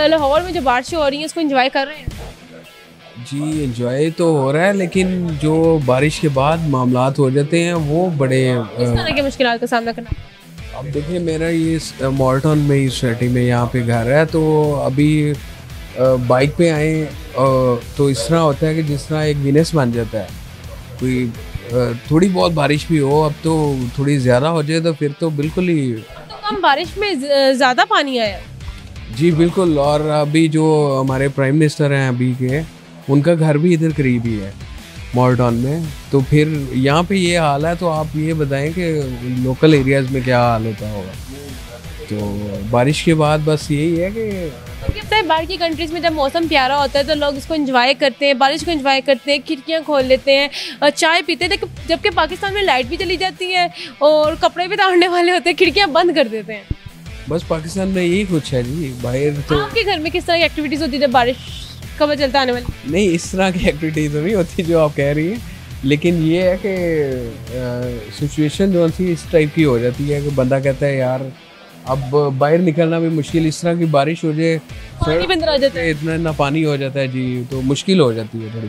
लाहौर में जो बारिशें हो रही हैं उसको एंजॉय कर रहे हैं? जी एंजॉय तो हो रहा है, लेकिन जो बारिश के बाद मामलात हो जाते हैं वो बड़े किस तरह की मुश्किलात का सामना करना? अब देखिए मेरा ये मॉर्टन में ही सोसाइटी में यहाँ पे घर है, तो अभी बाइक पे आए तो इस तरह होता है कि जिस तरह एक वीनस बन जाता है। कोई थोड़ी बहुत बारिश भी हो, अब तो थोड़ी ज़्यादा हो जाए तो फिर तो बिल्कुल ही। तो कम बारिश में ज़्यादा पानी आया? जी बिल्कुल। और अभी जो हमारे प्राइम मिनिस्टर हैं अभी के, उनका घर भी इधर करीब ही है मॉर्टन में, तो फिर यहाँ पे ये हाल है। तो आप ये बताएं कि लोकल एरियाज़ में क्या हाल होता होगा। तो बारिश के बाद बस यही है कि क्योंकि पता है बाहर की कंट्रीज़ में जब मौसम प्यारा होता है तो लोग इसको एंजॉय करते हैं, बारिश को एंजॉय करते हैं, खिड़कियाँ खोल लेते हैं, चाय पीते हैं। जबकि पाकिस्तान में लाइट भी चली जाती है और कपड़े भी तारने वाले होते हैं, खिड़कियाँ बंद कर देते हैं। बस पाकिस्तान में यही कुछ है जी। बाहर तो आपके घर में किस तरह की एक्टिविटीज़ होती है जब बारिश का पता चलता आने वाली? नहीं, इस तरह की एक्टिविटीज तो नहीं होती जो आप कह रही हैं, लेकिन ये है कि सिचुएशन जो थी इस टाइप की हो जाती है कि बंदा कहता है यार अब बाहर निकलना भी मुश्किल। इस तरह की बारिश हो जाए, पानी बंद रह जाता है। इतना इतना पानी हो जाता है जी, तो मुश्किल हो जाती है थोड़ी।